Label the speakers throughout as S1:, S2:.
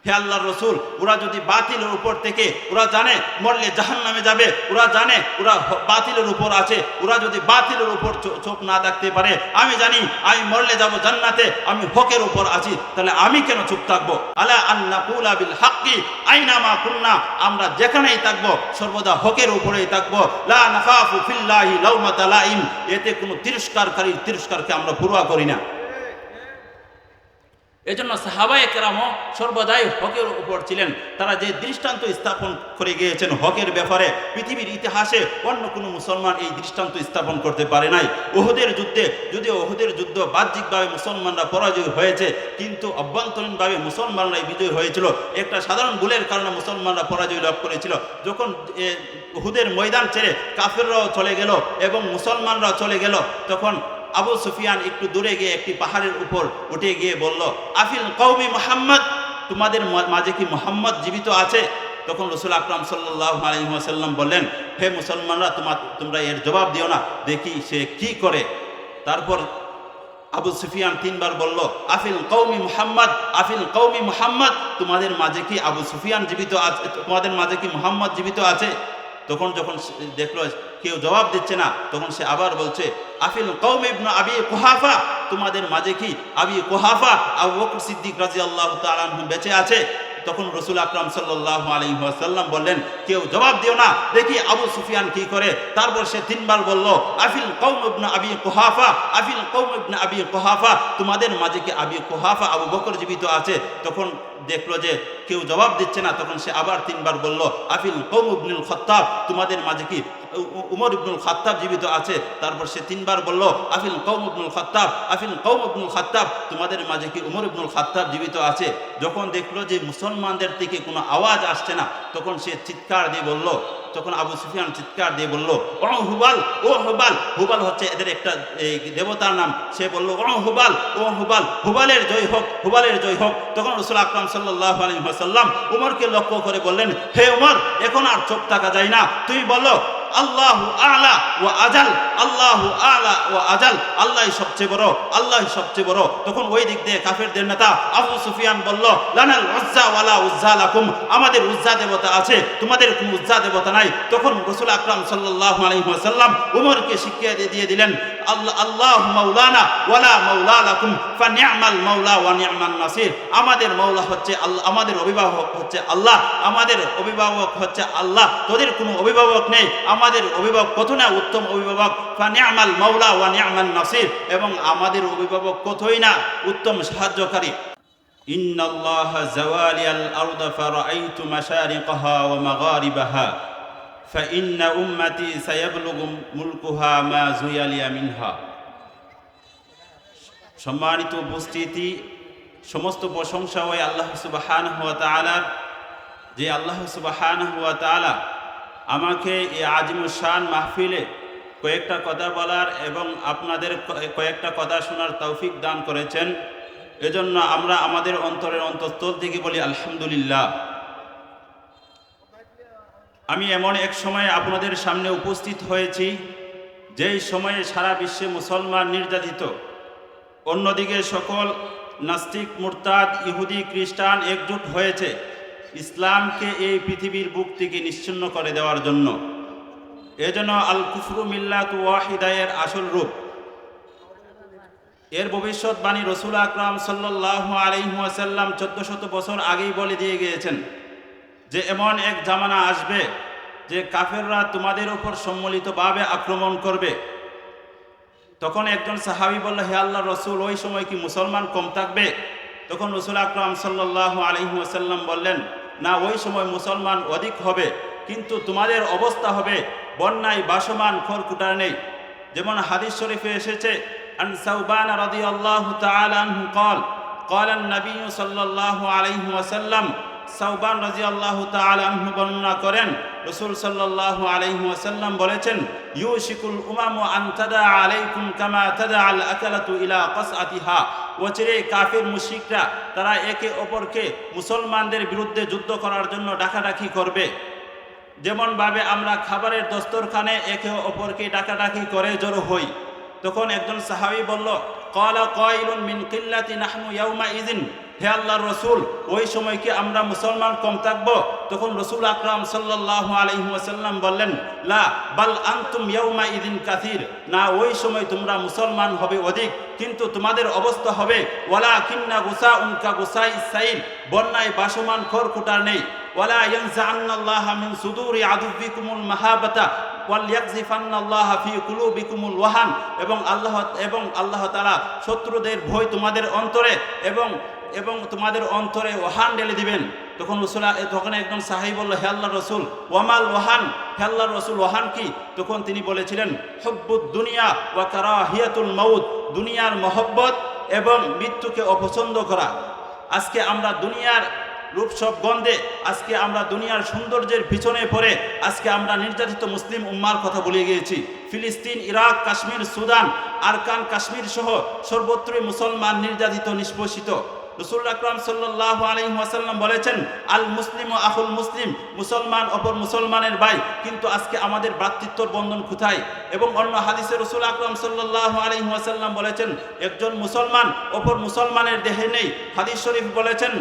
S1: হে আল্লাহর রসুল, ওরা যদি বাতিলের উপর থেকে, ওরা জানে মরলে জাহান্নামে যাবে, ওরা জানে ওরা বাতিলের উপর আছে, ওরা যদি বাতিলের উপর চোখ না রাখতে পারে, আমি জানি আমি মরলে যাব জান্নাতে, আমি হকের উপর আছি, তাহলে আমি কেন চুপ থাকবো? আলা আন্নাকুলা বিল হাক্কি আইনামা কুন্না, আমরা যেখানেই থাকবো সর্বদা হকের উপরেই থাকবো। লা নাখাফু ফিল্লাহি লাউমাতা লাইম, এতে কোনো তিরস্কারকারীর তিরস্কারকে আমরা পরোয়া করি না। এজন্য সাহাবায়ে কেরামও সর্বদাই হকের উপর ছিলেন। তারা যে দৃষ্টান্ত স্থাপন করে গিয়েছেন হকের ব্যাপারে, পৃথিবীর ইতিহাসে অন্য কোনো মুসলমান এই দৃষ্টান্ত স্থাপন করতে পারে নাই। ওহুদের যুদ্ধে, যদিও ওহুদের যুদ্ধ বাহ্যিকভাবে মুসলমানরা পরাজয় হয়েছে, কিন্তু অভ্যন্তরীণভাবে মুসলমানরাই বিজয় হয়েছিল। একটা সাধারণ ভুলের কারণে মুসলমানরা পরাজয় লাভ করেছিল। যখন ওহুদের ময়দান ছেড়ে কাফেররাও চলে গেল এবং মুসলমানরাও চলে গেল, তখন আবু সুফিয়ান একটু দূরে গিয়ে একটি পাহাড়ের উপর উঠে গিয়ে বলল, আফিল কওমি মুহাম্মদ, তোমাদের মাঝে কি মুহাম্মদ জীবিত আছে? তখন রাসূল আকরাম সাল্লাল্লাহু আলাইহি ওয়াসাল্লাম বললেন, হে মুসলমানরা, তোমরা এর জবাব দিও না, দেখি সে কি করে। তারপর আবু সুফিয়ান তিনবার বলল, আফিল কওমি মুহাম্মদ, আফিল কওমি মুহাম্মদ, তোমাদের মাঝে কি আবু সুফিয়ান জীবিত আছে? তোমাদের মাঝে কি মুহাম্মদ জীবিত আছে? তখন যখন দেখলো কেউ জবাব দিচ্ছে না, তখন সে আবার বলছে, আফিল কওমি ইবনে আবি কুহাফা, তোমাদের মাঝে কি আবি কুহাফা আবু বকর সিদ্দিক রাদিয়াল্লাহু তাআলা আনহু বেঁচে আছে? তখন রাসূল আকরাম সাল্লাল্লাহু আলাইহি ওয়াসাল্লাম বললেন, কেউ জবাব দিও না, দেখি আবু সুফিয়ান কি করে। তারপর সে তিনবার বলল, আফিল কওম ইবনে আবি কুহাফা, আফিল কওম ইবনে আবি কুহাফা, তোমাদের মাঝে কি আবি কুহাফা আবু বকর জীবিত আছে? তখন দেখলো যে কেউ জবাব দিচ্ছে না, তখন সে আবার তিনবার বলল, আফিল কওম ইবনুল খাত্তাব, তোমাদের মাঝে কি উমর ইবনুল খাত্তাব জীবিত আছে? তারপর সে তিনবার বলল, আফিল কওম ইবনুল খাত্তাব, আফিল কওম ইবনুল খাত্তাব, তোমাদের মাঝে কি উমর ইবনুল খাত্তাব জীবিত আছে? যখন দেখলো যে মুসলমানদের থেকে কোনো আওয়াজ আসছে না, তখন সে চিৎকার দিয়ে বলল, তখন আবু সুফিয়ান চিৎকার দিয়ে বলল, ও হুবাল, ও হুবাল, হুবাল হচ্ছে এদের একটা দেবতার নাম। সে বলল, ও হুবাল, ও হুবাল, হুবালের জয় হোক, হুবালের জয় হোক। তখন রাসূল আকরাম সাল্লাল্লাহু আলাইহি ওয়াসাল্লাম উমরকে লক্ষ্য করে বললেন, হে উমর, এখন আর চুপ থাকা যায় না, তুমি বলো আল্লাহু আ'লা ওয়া আজাল, আল্লাহু আ'লা ওয়া আজাল, আল্লাহই সবচেয়ে বড়, আল্লাহই সবচেয়ে বড়। তখন ওই দিক দিয়ে কাফেরদের নেতা আবু সুফিয়ান বলল, লানাল উজ্জা ওয়ালা উজ্জা লাকুম, আমাদের উজ্জা দেবতা আছে, তোমাদের কোনো উজ্জা দেবতা নাই। তখন রাসূল আকরাম সাল্লাল্লাহু আলাইহি ওয়াসাল্লাম উমরকে শিক্ষা দিয়ে দিলেন, আল্লাহু মাওলানা ওয়ালা মাওলা লাকুম ফানি'মাল মাওলা ওয়া নি'মান নাসির, আমাদের মাওলা হচ্ছে আল্লাহ, আমাদের অভিভাবক হচ্ছে আল্লাহ, আমাদের অভিভাবক হচ্ছে আল্লাহ, তোদের কোনো অভিভাবক নেই, আমাদের অভিভাবক কত না উত্তম অভিভাবক, ফানি'মাল মাওলা ওয়া নি'মান নাসির, এবং আমাদের অভিভাবক কতই না উত্তম সাহায্যকারী। ইন্নাল্লাহা যাওয়ালিয়াল আরদা ফারাআইতু মাশারিকাহা ওয়া মাগারিবাহা ফাইন্না উম্মতি সায়াবলুগু মুলকুহা মা যুয়ালিয়া মিনহা। সম্মানিত উপস্থিতি, সমস্ত প্রশংসা ওই আল্লাহ সুবহানাহু ওয়া তাআলার, যে আল্লাহ সুবহানাহু ওয়া তাআলা আমাকে এই আজিমুশ শান মাহফিলে কয়েকটা কথা বলার এবং আপনাদের কয়েকটা কথা শোনার তৌফিক দান করেছেন। এজন্য আমরা আমাদের অন্তরের অন্তঃস্থল থেকে বলি আলহামদুলিল্লাহ। আমি এমন এক সময়ে আপনাদের সামনে উপস্থিত হয়েছি যেই সময়ে সারা বিশ্বে মুসলমান নির্যাতিত, অন্যদিকে সকল নাস্তিক, মুরতাদ, ইহুদি, খ্রিস্টান একজোট হয়েছে ইসলামকে এই পৃথিবীর বুক থেকে নিশ্চিহ্ন করে দেওয়ার জন্য। এজন্য আল কুফরু মিল্লাতু ওয়াহিদা এর আসল রূপ, এর ভবিষ্যৎবাণী রাসূল আকরাম সাল্লাল্লাহু আলাইহি ওয়াসাল্লাম 1400 বছর আগেই বলে দিয়ে গিয়েছেন যে এমন এক জামানা আসবে যে কাফেররা তোমাদের উপর সম্মিলিতভাবে আক্রমণ করবে। তখন একজন সাহাবী বলল, হে আল্লাহর রাসূল, ওই সময় কি মুসলমান কম থাকবে? তখন রাসূল আকরাম সাল্লাল্লাহু আলাইহি ওয়াসাল্লাম বললেন, না, ওই সময় মুসলমান অধিক হবে, কিন্তু তোমাদের অবস্থা হবে বন্যায় বাসমান খড়কুটা নেই। যেমন হাদিস শরীফে এসেছে, আন সাওবান রাদিয়াল্লাহু তাআলা আনহু قال قال النبي صلى الله عليه وسلم, সাওবান রাদিয়াল্লাহু তাআলা আনহু বর্ণনা করেন, রাসূল সাল্লাল্লাহু আলাইহি ওয়াসাল্লাম বলেছেন, ইউশিকুল উমামু আন তাদা আলাইকুম কামা তাদা আল আকালাতু ইলা কাসআতিহা, ওচিরে কাফির মুশরিকরা তারা একে অপরকে মুসলমানদের বিরুদ্ধে যুদ্ধ করার জন্য ডাকাডাকি করবে, যেমনভাবে আমরা খাবারের দস্তরখানে একে অপরকে ডাকাডাকি করে জড়ো হই। তখন একজন সাহাবী বলল, ক্বালা কাইলুন মিন কিল্লাতি নাহনু ইয়াউমা ইযিন হে আল্লাহর রসুল, ওই সময় কি আমরা মুসলমান কম থাকব? তখন রসুল আকরাম সাল্লাল্লাহু আলাইহি ওয়াসাল্লাম বললেন, লা বাল আনতুম ইয়াউমা ইদিন কাসির, না ওই সময় তোমরা মুসলমান হবে অধিক, কিন্তু তোমাদের অবস্থা হবে ওয়ালাকিন্না গুসাউন কা গুসাইস সাইল, বন্যায় বাসমান খড়কুটার নেই। ওয়ালা ইয়ানজাআন্নাল্লাহু মিন সুদুরি আদুবিকুমুল মাহাবাতা ওয়াল ইয়াকযিফান্নাল্লাহু ফি কুলুবিকুমুল ওয়াহান, এবং আল্লাহ তাআলা শত্রুদের ভয় তোমাদের অন্তরে এবং তোমাদের অন্তরে ওয়াহান ঢেলে দিবেন। তখন একজন সাহাবী বলল, হে আল্লাহর রাসূল, ওয়ামাল ওয়াহান, হে আল্লাহর রাসূল ওয়াহান কি? তখন তিনি বলেছিলেন, হুব্বুদ দুনিয়া ওয়া কারাহিয়াতুল মাউত, দুনিয়ার মহব্বত এবং মৃত্যুকে অপছন্দ করা। আজকে আমরা দুনিয়ার রূপসব গন্ধে, আজকে আমরা দুনিয়ার সৌন্দর্যের পিছনে পড়ে আজকে আমরা নির্যাতিত মুসলিম উম্মার কথা বলে গিয়েছি। ফিলিস্তিন, ইরাক, কাশ্মীর, সুদান, আরকান কাশ্মীর সহ সর্বত্রই মুসলমান নির্যাতিত, নিষ্পেষিত। রাসূল আকরাম সাল্লাল্লাহু আলাইহি ওয়াসাল্লাম বলেছেন, আল মুসলিমু আখুল মুসলিম, মুসলমান অপর মুসলমানের ভাই। কিন্তু আজকে আমাদের ভ্রাতৃত্বর বন্ধন কোথায়? এবং অন্য হাদিসে রাসূল আকরাম সাল্লাল্লাহু আলাইহি ওয়াসাল্লাম বলেছেন, একজন মুসলমান অপর মুসলমানের দেহে নেই। হাদিস শরীফ বলেছেন,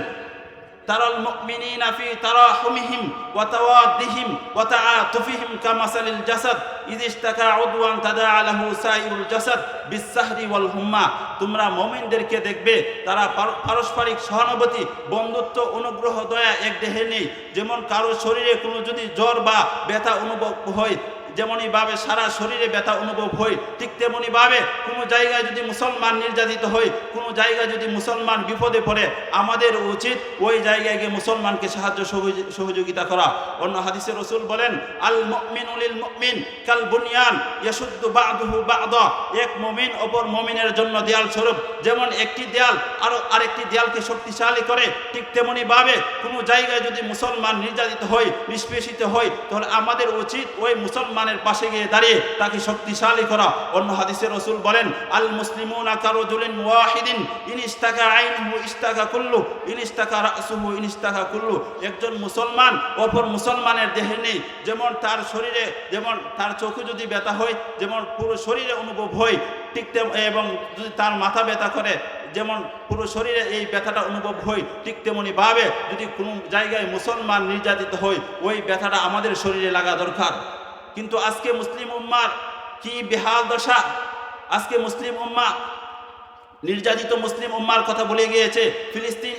S1: তারাল মুমিনিনা ফি তারাহুমিহিম ওয়া তাওয়াদ্দিহিম ওয়া তাআতুফিহিম কামাসালিল জাসাদ ইযিশতাকা উদওয়ান তাদাআ লাহু সাইরুল জাসাদ বিসসাহরি ওয়াল হুম্মা। তোমরা মুমিনদেরকে দেখবে তারা পারস্পরিক সহানুভূতি, বন্ধুত্ব, অনুগ্রহ, দয়া এক দেহে নেই। যেমন কারো শরীরে কোনো যদি জ্বর বা ব্যথা অনুভব হয়, যেমনইভাবে সারা শরীরে ব্যথা অনুভব হয়, ঠিক তেমনইভাবে কোনো জায়গায় যদি মুসলমান নির্যাতিত হয়, কোনো জায়গায় যদি মুসলমান বিপদে পড়ে, আমাদের উচিত ওই জায়গায় গিয়ে মুসলমানকে সাহায্য সহযোগিতা করা। অন্য হাদিসে রাসূল বলেন, আল মুমিনু লিল মুমিন কাল বুনিয়ান ইয়াশুদ্দু বা'দুহু বা'দা, এক মুমিন অপর মুমিনের জন্য দেয়াল স্বরূপ। যেমন একটি দেয়াল আরেকটি দেয়ালকে শক্তিশালী করে, ঠিক তেমনইভাবে কোনো জায়গায় যদি মুসলমান নির্যাতিত হয়, নিষ্পেষিত হয়, তাহলে আমাদের উচিত ওই মুসলমানের পাশে গিয়ে দাঁড়িয়ে তাকে শক্তিশালী করা। অন্য হাদিসে রাসূল বলেন, আল মুসলিমুনা কারাজুলিন ওয়াহিদিন ইন ইস্তাকা আইনুহু ইস্তাকা কুল্লু ইন ইস্তাকা রাসুহু ইন ইস্তাকা কুল্লু। একজন মুসলমান অপর মুসলমানের দেহে নেই। যেমন তার শরীরে, যেমন তার চোখে যদি ব্যথা হয়, যেমন পুরো শরীরে অনুভব হয়, ঠিক এবং যদি তার মাথা ব্যথা করে, যেমন পুরো শরীরে এই ব্যথাটা অনুভব হয়, ঠিক তেমনইভাবে যদি কোনো জায়গায় মুসলমান নির্যাতিত হয়, ওই ব্যথাটা আমাদের শরীরে লাগা দরকার। কিন্তু আজকে মুসলিম উম্মার কি বেহাল দশা! আজকে মুসলিম উম্মা, নির্যাতিত মুসলিম উম্মার কথা বলে গিয়েছে। ফিলিস্তিন,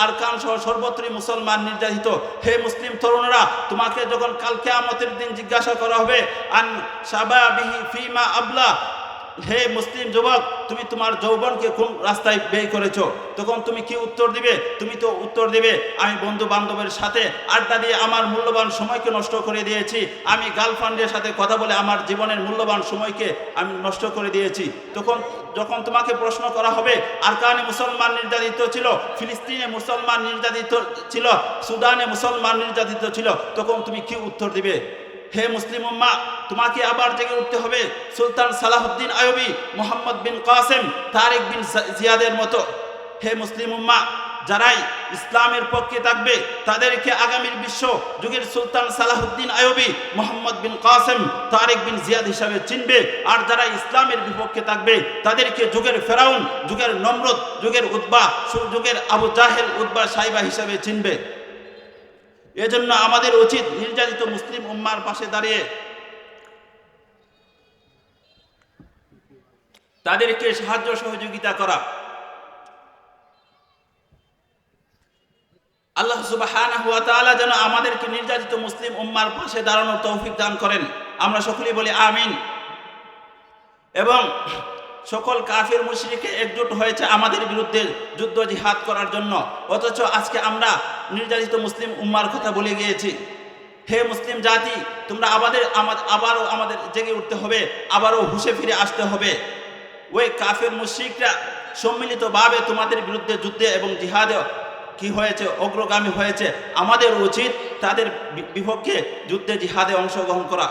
S1: আরকান সহ সর্বত্রই মুসলমান নির্যাতিত। হে মুসলিম তরুণরা, তোমাকে যখন কাল কিয়ামতের দিন জিজ্ঞাসা করা হবে, আন শাবাবিহি ফিমা আবলা, হে মুসলিম যুবক, তুমি তোমার যৌবনকে কোন রাস্তায় ব্যয় করেছো? তখন তুমি কি উত্তর দিবে? তুমি তো উত্তর দিবে, আমি বন্ধু বান্ধবের সাথে আড্ডা দিয়ে আমার মূল্যবান সময়কে নষ্ট করে দিয়েছি, আমি গার্লফ্রেন্ডের সাথে কথা বলে আমার জীবনের মূল্যবান সময়কে আমি নষ্ট করে দিয়েছি। যখন তোমাকে প্রশ্ন করা হবে, আরকানে মুসলমান নির্যাতিত ছিল, ফিলিস্তিনে মুসলমান নির্যাতিত ছিল, সুদানে মুসলমান নির্যাতিত ছিল, তখন তুমি কি উত্তর দিবে? হে মুসলিম উম্মা, তোমাকে আবার জেগে উঠতে হবে সুলতান সালাহুদ্দিন আইয়ুবী, মুহাম্মদ বিন কাসেম, তারেক বিন জিয়াদের মতো। হে মুসলিম উম্মা, যারাই ইসলামের পক্ষে থাকবে তাদেরকে আগামীর বিশ্ব যুগের সুলতান সালাহুদ্দিন আইয়ুবী, মুহাম্মদ বিন কাসেম, তারেক বিন জিয়াদ হিসাবে চিনবে। আর যারা ইসলামের বিপক্ষে থাকবে তাদেরকে যুগের ফেরাউন, যুগের নমরুদ, যুগের উতবা, যুগের আবু জাহেল, উতবা, সাইবা হিসাবে চিনবে। এজন্য আমাদের উচিত নির্যাতিত মুসলিম উম্মার পাশে দাঁড়িয়ে তাদেরকে সাহায্য সহযোগিতা করা। আল্লাহ সুবহানাহু ওয়া তাআলা যেন আমাদেরকে নির্যাতিত মুসলিম উম্মার পাশে দাঁড়ানোর তৌফিক দান করেন। আমরা সকলেই বলি আমিন। এবং সকল কাফির মুশরিকে একজোট হয়েছে আমাদের বিরুদ্ধে যুদ্ধ জিহাদ করার জন্য, অথচ আজকে আমরা নির্যাতিত মুসলিম উম্মার কথা বলে গিয়েছি। হে মুসলিম জাতি, তোমরা আবারও আমাদের জেগে উঠতে হবে, আবারও হুঁশে ফিরে আসতে হবে। ওই কাফির মুশরিকরা সম্মিলিতভাবে তোমাদের বিরুদ্ধে যুদ্ধে এবং জিহাদে কি হয়েছে, অগ্রগামী হয়েছে। আমাদের উচিত তাদের বিপক্ষে যুদ্ধে জিহাদে অংশগ্রহণ করা।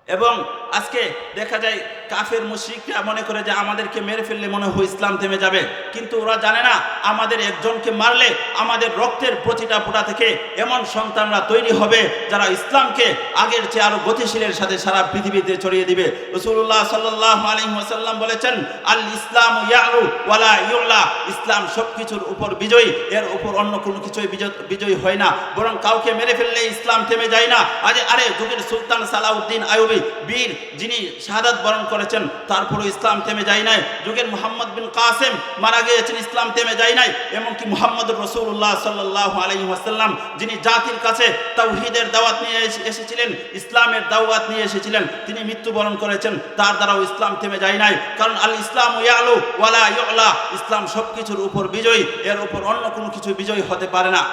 S1: এবং আজকে দেখা যায় কাফের মুশরিকরা মনে করে যে আমাদেরকে মেরে ফেললে মনে হয় ইসলাম থেমে যাবে, কিন্তু ওরা জানে না আমাদের একজনকে মারলে আমাদের রক্তের প্রতিটা ফোঁটা থেকে এমন সন্তানরা তৈরি হবে যারা ইসলামকে আগের চেয়ে আরো গতিশীলের সাথে সারা পৃথিবীতে ছড়িয়ে দিবে। রাসূলুল্লাহ সাল্লাল্লাহু আলাইহি ওয়াসাল্লাম বলেছেন, আল ইসলামু ইয়ালু ওয়ালা ইউলা, ইসলাম সবকিছুর উপর বিজয়ী, এর উপর অন্য কোনো কিছুই বিজয়ী হয় না, বরং কাউকে মেরে ফেললে ইসলাম থেমে যায় না। আরে যুগের সুলতান সালাউদ্দিন আইয়ুবী বীর, যিনি শাহাদাত বরণ করেছেন, তারপরও ইসলাম থেমে যায় নাই। যুগের মুহাম্মদ বিন কাসেম মারা গিয়েছেন, ইসলাম থেমে যায় নাই। এমনকি মুহাম্মদুর রাসূলুল্লাহ সাল্লাল্লাহু আলাইহি ওয়াসাল্লাম, যিনি জাতির কাছে তাওহীদের দাওয়াত নিয়ে এসেছিলেন, ইসলামের দাওয়াত নিয়ে এসেছিলেন, তিনি মৃত্যুবরণ করেছেন, তার দ্বারাও ইসলাম থেমে যায় নাই। কারণ আল ইসলামু ইয়ালু ওয়ালা ইউলা, ইসলাম সবকিছুর উপর বিজয়ী, এর উপর অন্য কোনো কিছু বিজয়ী হতে পারে না।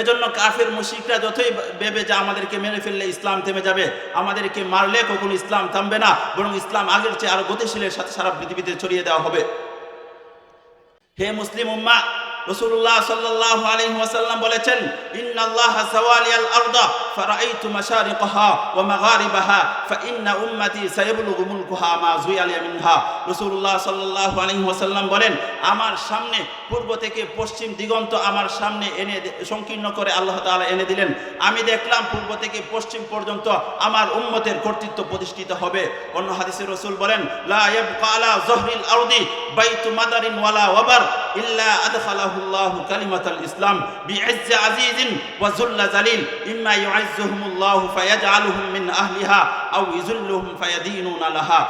S1: এজন্য কাফের মুশরিকরা যতই ভেবে যে আমাদেরকে মেরে ফেললে ইসলাম থেমে যাবে, আমাদেরকে মারলে কখনো ইসলাম থামবে না, বরং ইসলাম আগের চেয়ে আরো গতিশীলের সাথে সারা পৃথিবীতে ছড়িয়ে দেওয়া হবে। হে মুসলিম উম্মাহ, রাসূলুল্লাহ সাল্লাল্লাহু আলাইহি ওয়াসাল্লাম বলেছেন, ইন্নাল্লাহা সাওয়ালিয়াল আরদা ফারাআইতু মাশারিকাহা ওয়া মাগারিবাহা ফাইন্না উম্মতি সায়াবলুগু মুলকুহা মা যুইয়ালিয়া মিনহা। রাসূলুল্লাহ সাল্লাল্লাহু আলাইহি ওয়াসাল্লাম বলেন, আমার সামনে পূর্ব থেকে পশ্চিম দিগন্ত আমার সামনে এনে সংকীর্ণ করে আল্লাহ তাআলা এনে দিলেন। আমি দেখলাম পূর্ব থেকে পশ্চিম পর্যন্ত আমার উম্মতের কর্তৃত্ব প্রতিষ্ঠিত হবে। অন্য হাদিসে রাসূল বলেন, লা ইয়াবকা আলা যহরিল আরদি বাইতু মাদারিন ওয়ালা ওয়াবার ইল্লা আদখালাহুল্লাহু কালিমাতাল ইসলাম বিইজ্জি আজিজিন ওয়া যুল্লা জালিল ইম্মা ইউইজ্জুহুমুল্লাহু ফায়াজআলুহুম মিন আহলিহা আও ইযুল্লুহুম ফায়াদিনুনা লাহা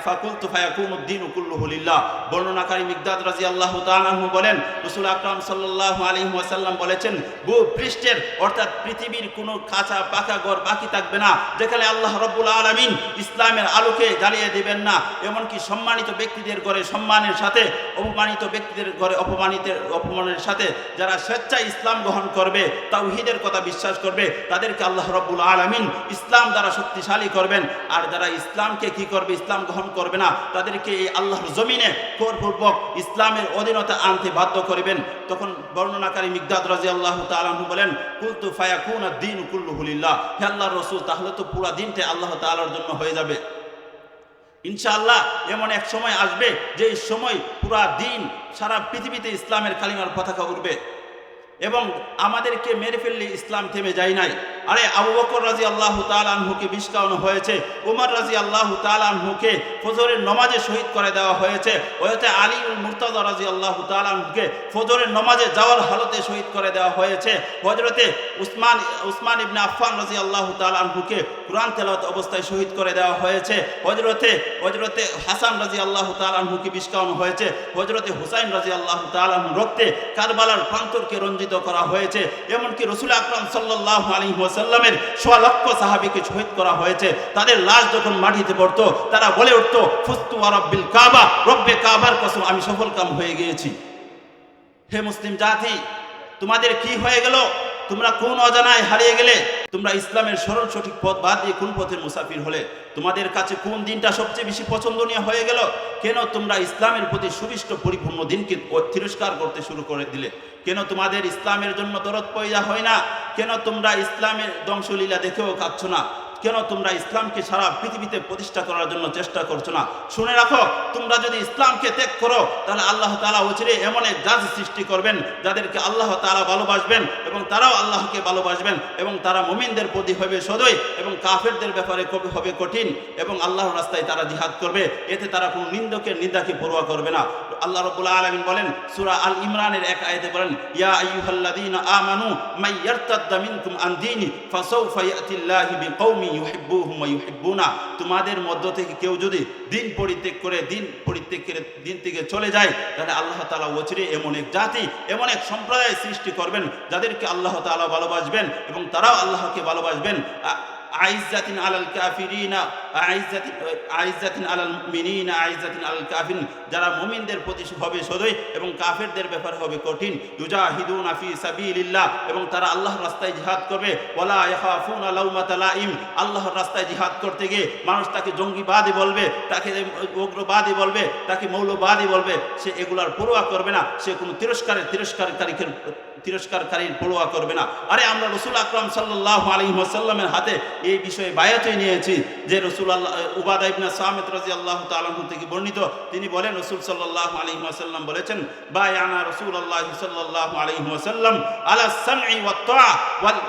S1: ফাকুলতু ফায়াকুনুদ দীনু কুল্লুহু লিল্লাহ। বর্ণনাকারী মিকদাদ রাদিয়াল্লাহু তাআলা আনহু বলেন, রাসূল আকরাম সাল্লাল্লাহু আলাইহি ওয়াসাল্লাম বলেছেন, ভূপৃষ্ঠের অর্থাৎ পৃথিবীর কোনো কাঁচা পাকা ঘর বাকি থাকবে না যেখানে আল্লাহ রাব্বুল আলামিন ইসলামের আলোকে জ্বালিয়ে দিবেন না। এমনকি সম্মানিত ব্যক্তিদের ঘরে সম্মানের সাথে, অপমানিত ব্যক্তিদের ঘরে অপমানের সাথে যারা স্বেচ্ছায় ইসলাম গ্রহণ করবে, তাওহীদের কথা বিশ্বাস করবে, তাদেরকে আল্লাহ রাব্বুল আলামিন ইসলাম দ্বারা শক্তিশালী করবেন। আর যারা ইসলামকে কি করবে, ইসলাম গ্রহণ করবে না, তাদেরকে এই আল্লাহর জমিনে কোরপূর্বক ইসলামের অধীনতা আনতে বাধ্য করবেন। তখন বর্ণনাকারী মিকদাদ রাদিয়াল্লাহু তাআলা আনহু বলেন, কুলতু ফায়াকুনা দ্বীনু কুল্লুহু লিল্লাহ। হে আল্লাহর রাসূল, তাহলে তো পুরো দিনটা আল্লাহ তাআলার জন্য হয়ে যাবে। ইনশাআল্লাহ এমন এক সময় আসবে যে সময় পুরা দিন সারা পৃথিবীতে ইসলামের কালিমার পতাকা উঠবে এবং আমাদেরকে মেরে ফেললে ইসলাম থেমে যায় নাই। আরে আবু বকর রাদিয়াল্লাহু তাআলা আনহুকে বিষ খাওয়ানো হয়েছে, ওমর রাদিয়াল্লাহু তাআলা আনহুকে ফজরের নামাজে শহীদ করে দেওয়া হয়েছে, হযরতে আলীউল মুরতাযা রাদিয়াল্লাহু তাআলা আনহুকে ফজরের নামাজে যাওয়ার হালতে শহীদ করে দেওয়া হয়েছে, হযরতে উসমান ইবনে আফফান রাদিয়াল্লাহু তাআলা আনহুকে কুরআন তেলাওয়াত অবস্থায় শহীদ করে দেওয়া হয়েছে, হযরতে হাসান রাদিয়াল্লাহু তাআলা আনহুকে বিষ খাওয়ানো হয়েছে, হযরতে হুসাইন রাদিয়াল্লাহু তাআলা আনহুর রক্তে কারবালার প্রান্তরকে রঞ্জিত করা হয়েছে। এমনকি রাসূল আকরাম সাল্লাল্লাহু আলাইহি ওয়াসাল্লামের সোয়া লক্ষ সাহাবীকে শহীদ করা হয়েছে। তাদের লাশ যখন মাটিতে পড়তো তারা বলে উঠতো, ফুস্তু ওয়া রাব্বিল কাবা, রব্বে কাবার কসম, আমি সফল কাম হয়ে গিয়েছি। হে মুসলিম জাতি, তোমাদের কি হয়ে গেল? তোমরা কোন অজানায় হারিয়ে গেলে? তোমরা ইসলামের সরল সঠিক পথ বাদ দিয়ে কোন পথের মুসাফির হলে? তোমাদের কাছে কোন দিনটা সবচেয়ে বেশি পছন্দনীয় হয়ে গেল? কেন তোমরা ইসলামের প্রতি সুবিষ্ট পরিপূর্ণ দিনকে তিরস্কার করতে শুরু করে দিলে? কেন তোমাদের ইসলামের জন্য দরদ পয়দা হয় না? কেন তোমরা ইসলামের ধ্বংসলীলা দেখেও কাঁদছ না? কেন তোমরা ইসলামকে সারা পৃথিবীতে প্রতিষ্ঠা করার জন্য চেষ্টা করছো না? শুনে রাখো, তোমরা যদি ইসলামকে ত্যাগ করো তাহলে আল্লাহ তাআলা অচিরে এমন এক জাতি সৃষ্টি করবেন যাদেরকে আল্লাহ তাআলা ভালোবাসবেন এবং তারাও আল্লাহকে ভালোবাসবেন এবং তারা মুমিনদের প্রতি হবে সদয় এবং কাফেরদের ব্যাপারে হবে কঠিন এবং আল্লাহর রাস্তায় তারা জিহাদ করবে। এতে তারা কোনো নিন্দকের নিন্দাকে পরোয়া করবে না। আল্লাহ রাব্বুল আলামিন বলেন সূরা আল ইমরানের এক আয়াতে বলেন, ইয়া আইয়ুহাল্লাযীনা আমানু মান ইয়ারতাদ্দা মিনকুম আন দীনি ফাসাউফা ইয়াতিল্লাহু বিকওমি ইউহিব্বুহুম ওয়া ইউহিব্বুনা। তোমাদের মধ্য থেকে কেউ যদি দিন পরিত্যাগ করে দিন থেকে চলে যায় তাহলে আল্লাহ তাআলা অচিরে এমন এক জাতি, এমন এক সম্প্রদায় সৃষ্টি করবেন যাদেরকে আল্লাহ তাআলা ভালোবাসবেন এবং তারাও আল্লাহকে ভালোবাসবেন। আইজ্জাতিন আলাল কাফিরিনা আইজ্জাতিন আলাল মুমিনিন আইজ্জাতিন আলাল কাফিরিন, যারা মুমিনদের প্রতি হবে সদয় এবং কাফেরদের ব্যাপারে হবে কঠিন। ইউজাহিদুনা ফি সাবিলিল্লাহ, এবং তারা আল্লাহর রাস্তায় জিহাদ করবে। ওয়ালা ইয়াখাফুনা লাউমাতা লাইম, আল্লাহর রাস্তায় জিহাদ করতে গিয়ে মানুষ তাকে জঙ্গিবাদী বলবে, তাকে উগ্রবাদী বলবে, তাকে মৌলবাদী বলবে, সে এগুলার পরোয়া করবে না, সে কোনো তিরস্কারকারীর পরোয়া করবে না। আরে আমরা রাসূল আকরাম সাল্লাল্লাহু আলাইহি ওয়াসাল্লামের হাতে এই বিষয়ে বায়াতই নিয়েছি, যে রাসূল উবাদা ইবনে সামিত রাদিয়াল্লাহু তাআলা আনহু থেকে বর্ণিত, তিনি বলেন রাসূল সাল্লাল্লাহু আলাইহি ওয়াসাল্লাম বলেছেন, বায়ানা রাসূলুল্লাহ সাল্লাল্লাহু আলাইহি ওয়াসাল্লাম আলা সামঈ ওয়াত তাআ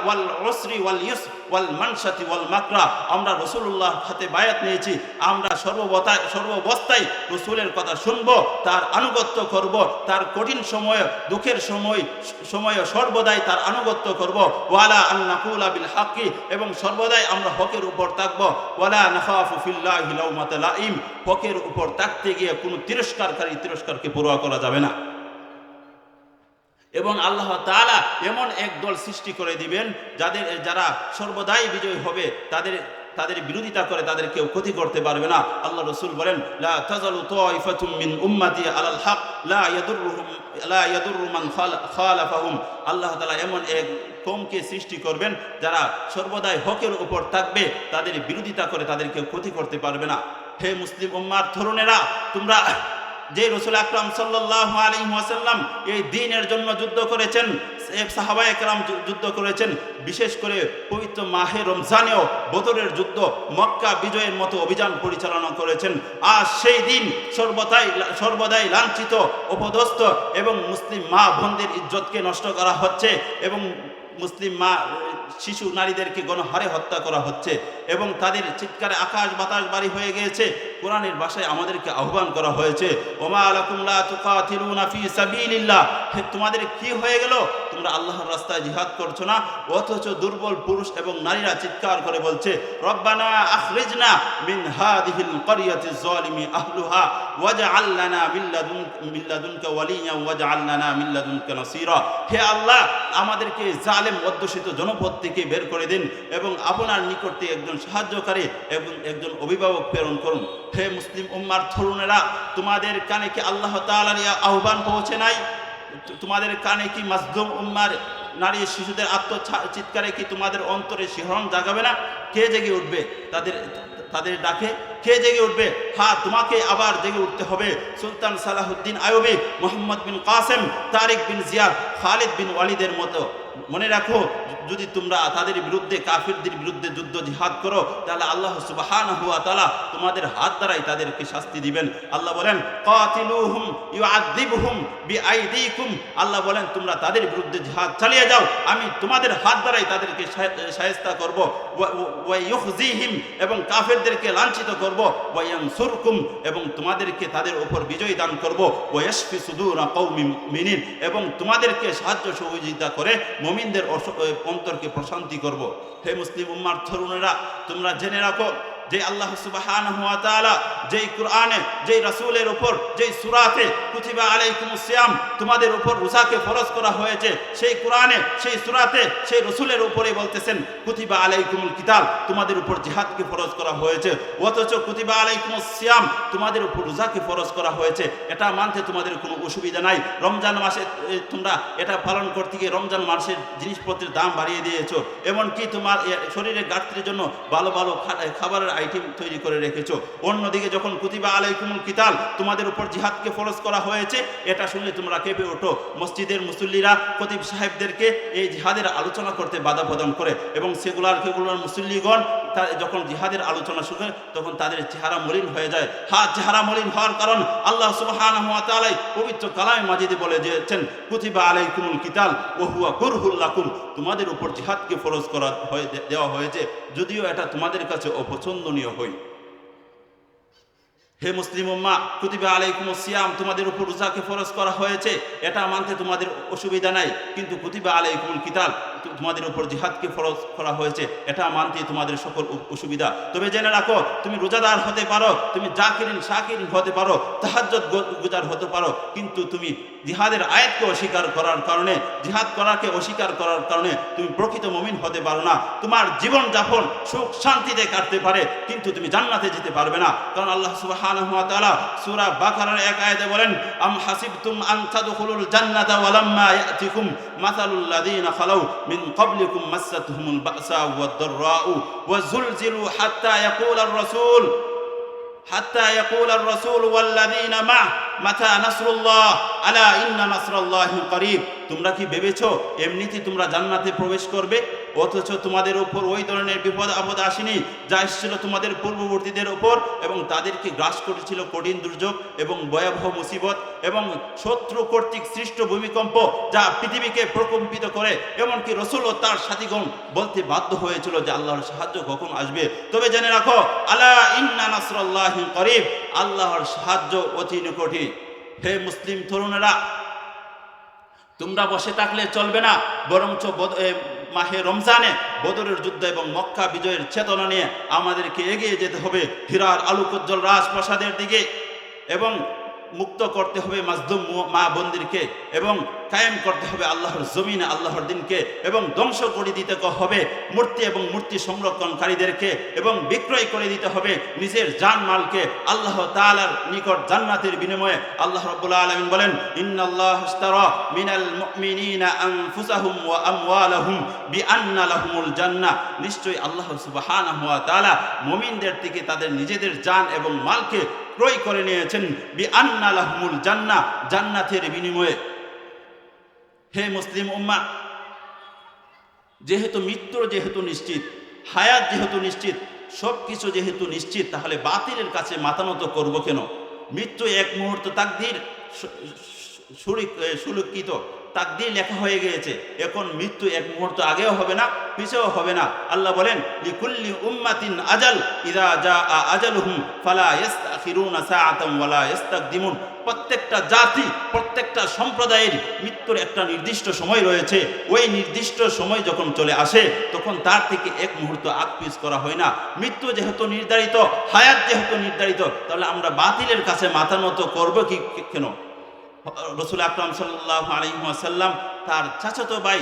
S1: ওয়াল উসরি ওয়াল ইউসর ওয়াল মানশাতি ওয়াল মাকরা, আমরা রাসূলুল্লাহ হাতে বায়াত নিয়েছি, আমরা সর্ববস্থায় রাসূলের কথা শুনবো, তার আনুগত্য করব, তার কঠিন সময় দুঃখের সময় সর্বদাই তার আনুগত্য করব। ওয়ালা আন নাকুলা বিল হাক্কি, এবং সর্বদাই আমরা হকের উপর থাকব। ওয়ালা নাখাফু ফিল্লাহি লাউমাতা লাইম, হকের উপর থাকতে গিয়ে কোনো তিরস্কারকে পরোয়া করা যাবে না। এবং আল্লাহ তাআলা এমন এক দল সৃষ্টি করে দিবেন যারা সর্বদাই বিজয়ী হবে, তাদের বিরোধিতা করে তাদের কেউ ক্ষতি করতে পারবে না। আল্লাহ রাসূল বলেন, লা তাযালু তাইফাতুম মিন উম্মতি আলাল হক লা ইয়াদুররু মান খালাফাহুম, আল্লাহ তাআলা এমন এক কওমকে সৃষ্টি করবেন যারা সর্বদাই হকের উপর থাকবে, তাদের বিরোধিতা করে তাদের কেউ ক্ষতি করতে পারবে না। হে মুসলিম উম্মার তরুণেরা, তোমরা যে রাসূল আকরাম সাল্লাল্লাহু আলাইহি ওয়াসাল্লাম এই দ্বীনের জন্য যুদ্ধ করেছেন, সাহাবায়ে কেরাম যুদ্ধ করেছেন, বিশেষ করে পবিত্র মাহে রমজানেও বদরের যুদ্ধ, মক্কা বিজয়ের মতো অভিযান পরিচালনা করেছেন। আজ সেই দিন সর্বদাই লাঞ্ছিত, অপদস্থ এবং মুসলিম মা বোনদের ইজ্জতকে নষ্ট করা হচ্ছে, এবং মুসলিম মা শিশু নারীদেরকে গণহারে হত্যা করা হচ্ছে, এবং তাদের চিৎকারে আকাশ বাতাস বাড়ি হয়ে গিয়েছে। কোরআনের ভাষায় আমাদেরকে আহ্বান করা হয়েছে, ওমা লাকুম লা তুকাতিলুনা ফি সাবিলিল্লাহ, তোমাদের কি হয়ে গেল, তোমরা আল্লাহর রাস্তায় জিহাদ করছো না? অথচ দুর্বল পুরুষ এবং নারীরা চিৎকার করে বলছে, রব্বানা আখরিজনা মিন হাদিহিল ক্বরিয়াতিজ যালিমি আহলুহা ওয়াজআল লানা মিন লাদুনকা ওয়ালিয়া ওয়াজআল লানা মিন লাদুনকা নাসীরা, হে আল্লাহ, আমাদেরকে জালেম অধ্যুষিত জনপদ থেকে বের করে দিন, এবং আপনার নিকটে একজন সাহায্যকারী এবং একজন অভিভাবক প্রেরণ করুন। হে মুসলিম উম্মার তরুণেরা, তোমাদের কানে কি আল্লাহ তাআলার আহ্বান পৌঁছে নাই? তোমাদের কানে কি মাজলুম উম্মার নারী শিশুদের আত্মচিৎকারে কি তোমাদের অন্তরে শিহরণ জাগাবে না? কে জেগে উঠবে তাদের ডাকে? কে জেগে উঠবে? হ্যাঁ, তোমাকে আবার জেগে উঠতে হবে। সুলতান সালাহুদ্দিন আইয়ুবী, মোহাম্মদ বিন কাসেম, তারিক বিন জিয়াদ, খালিদ বিন ওয়ালিদের মতো মনে রাখো, যদি তোমরা তাদের বিরুদ্ধে, কাফিরদের বিরুদ্ধে যুদ্ধ জিহাদ করো, তাহলে আল্লাহ সুবহানাহু ওয়া তাআলা তোমাদের হাত দ্বারাই তাদেরকে শাস্তি দিবেন। আল্লাহ বলেন, কাতিলুহুম ইউআযিবহুম বিআইদিকুম, আল্লাহ বলেন তোমরা তাদের বিরুদ্ধে জিহাদ চালিয়ে যাও, আমি তোমাদের হাত দ্বারাই তাদেরকে শায়েস্তা করব। ওয়া ইউখজিহিম, এবং কাফিরদেরকে লাঞ্ছিত করব। ওয়া ইয়ানসুরকুম, এবং তোমাদেরকে তাদের উপর বিজয় দান করব। ওয়া ইয়াশফি সুদুরা কওমিন মুমিনিন, এবং তোমাদেরকে সাহায্য সহযোগিতা করে মুমিনদের অন্তরকে প্রশান্তি করব। হে মুসলিম উম্মার তরুণেরা, তোমরা জেনে রাখো যে আল্লাহ সুবহানাহু ওয়া তাআলা যেই কোরআনে, যেই রাসূলের উপর, যেই সূরাতে কুতিবা আলাইকুমুস সিয়াম, তোমাদের উপর রোজাকে ফরজ করা হয়েছে, সেই কোরআনে, সেই সূরাতে, সেই রাসূলের উপরে বলতেছেন কুতিবা আলাইকুমুল কিতাল, তোমাদের উপর জিহাদকে ফরজ করা হয়েছে। অথচ কুতিবা আলাইকুমুস সিয়াম, তোমাদের উপর রোজাকে ফরজ করা হয়েছে। এটা মানতে তোমাদের কোনো অসুবিধা নাই। রমজান মাসে তোমরা এটা পালন করতে গিয়ে রমজান মাসের জিনিসপত্রের দাম বাড়িয়ে দিয়েছো, এমনকি তোমার শরীরের ঘাটতির জন্য ভালো ভালো খাবারের আইটেম তৈরি করে রেখেছো। অন্যদিকে যখন কুতিবা আলাইকুমুল কিতাল, তোমাদের উপর জিহাদকে ফরজ করা হয়েছে, এটা শুনলে তোমরা কেঁপে ওঠো। মসজিদের মুসল্লিরা খতিব সাহেবদেরকে এই জিহাদের আলোচনা করতে বাধা প্রদান করে, এবং সেগুলার মুসল্লিগণ যখন জিহাদের আলোচনা শুনে তখন তাদের চেহারা মলিন হয়ে যায়। হ্যাঁ, চেহারা মলিন হওয়ার কারণ আল্লাহ সুবহানাহু ওয়া তাআলা পবিত্র কালামে মাজিদে বলে দিয়েছেন, কুতিবা আলাইকুমুল কিতাল ওয়া হুয়া কুরহুল লাকুম, তোমাদের উপর জিহাদকে ফরজ করা দেওয়া হয়েছে, যদিও এটা তোমাদের কাছে অপছন্দনীয় হয়। হে মুসলিম উম্মাহ, কুতিবা আলাইকুমুস সিয়াম, তোমাদের উপর রোজাকে ফরজ করা হয়েছে, এটা মানতে তোমাদের অসুবিধা নাই। কিন্তু কুতিবা আলাইকুমুল কিতাল, তোমাদের উপর জিহাদকে ফরজ করা হয়েছে, এটা মানতে তোমাদের সকল অসুবিধা। তবে জেনে রাখো, তুমি রোজাদার হতে পারো, তুমি জাকিরিন শাকিরিন হতে পারো, তাহাজ্জুদ গুজার হতে পারো, কিন্তু তুমি জিহাদের আয়াতকে অস্বীকার করার কারণে, জিহাদ করাকে অস্বীকার করার কারণে তুমি প্রকৃত মুমিন হতে পারো না। তোমার জীবন যাপন সুখ শান্তিতে কাটতে পারে, কিন্তু তুমি জান্নাতে যেতে পারবে না। কারণ আল্লাহ সুবহানাহু ওয়া তাআলা সূরা বাকারার এক আয়াতে বলেন, আম হাসিবতুম আন তাদখুলুল জান্নাতা ওয়া লাম্মা ইয়াতিকুম মাসালুল লাযিনা খালাউ মিন ক্বাবলিকুম মাসাতহুমুল বাসা ওয়াদ দাররাউ ওয়া যুলজিলু হাত্তা ইয়াকুলার রাসূল ওয়াল্লাযীনা মা'আহু মাতা নাসরুল্লাহ আলা ইন্না নাসরাল্লাহি করিব। তোমরা কি ভেবেছো এমনিতে তোমরা জান্নাতে প্রবেশ করবে, অথচ তোমাদের উপর ওই ধরনের বিপদ আপদ আসেনি যা এসেছিল তোমাদের পূর্ববর্তীদের উপর, এবং তাদেরকে গ্রাস করেছিল কঠিন দুর্যোগ এবং ভয়াবহ মুসিবত এবং শত্রু কর্তৃক সৃষ্ট ভূমিকম্প, যা পৃথিবীকে প্রকম্পিত করে। এমনকি রাসূল ও তার সাথীগণ বলতে বাধ্য হয়েছিল যে আল্লাহর সাহায্য কখন আসবে। তবে জেনে রাখো, আলা ইন্না নাসরাল্লাহি করিব, আল্লাহর সাহায্য অতি নিকটে। হে মুসলিম তরুণেরা, তোমরা বসে থাকলে চলবে না, বরঞ্চ মাহে রমজানে বদরের যুদ্ধ এবং মক্কা বিজয়ের চেতনা নিয়ে আমাদেরকে এগিয়ে যেতে হবে হীরার আলোকোজ্জ্বল রাজপ্রাসাদের দিকে, এবং মুক্ত করতে হবে মাজলুম মা বোনদেরকে, এবং কায়েম করতে হবে আল্লাহর জমিনে আল্লাহর দিনকে, এবং ধ্বংস করে দিতে হবে মূর্তি এবং মূর্তি সংরক্ষণকারীদেরকে, এবং বিক্রয় করে দিতে হবে নিজের জানমালকে আল্লাহ তাআলার নিকট জান্নাতের বিনিময়ে। আল্লাহ রাব্বুল আলামিন বলেন, ইন্নাল্লাহা ইশতারা মিনাল মুমিনিনা আনফুসাহুম ওয়া আমওয়ালাহুম বিআন্না লাহুমুল জান্নাহ, নিশ্চয়ই আল্লাহ সুবহানাহু ওয়া তাআলা মুমিনদের থেকে তাদের নিজেদের জান এবং মালকে ক্রয় করে নিয়েছেন বিআন্না লাহুমুল জান্নাহ, জান্নাতের বিনিময়ে। হে মুসলিম উম্মাহ, যেহেতু মৃত্যু যেহেতু নিশ্চিত, হায়াত যেহেতু নিশ্চিত, সব কিছু যেহেতু নিশ্চিত, তাহলে বাতিলের কাছে মাথা নত করব কেন? মৃত্যু এক মুহূর্ত তাকদীর সুলিখিত, তাকদীর লেখা হয়ে গিয়েছে। এখন মৃত্যু এক মুহূর্ত আগেও হবে না, পিছেও হবে না। আল্লাহ বলেন, লিকুল্লি উম্মাতিন আজাল ইযা জাআ আজালুহুম ফালা ইস্তাখিরুনা সাআতাম ওয়ালা ইস্তাকদিমুন। প্রত্যেকটা জাতি, প্রত্যেকটা সম্প্রদায়ের মৃত্যুর একটা নির্দিষ্ট সময় রয়েছে। ওই নির্দিষ্ট সময় যখন চলে আসে, তখন তার থেকে এক মুহূর্ত আগ পিছ করা হয় না। মৃত্যু যেহেতু নির্ধারিত, হায়াত যেহেতু নির্ধারিত, তাহলে আমরা বাতিলের কাছে মাথা নত করব কি কেন? রাসূল আকরাম সাল্লাল্লাহু আলাইহি ওয়াসাল্লাম তার চাচাতো ভাই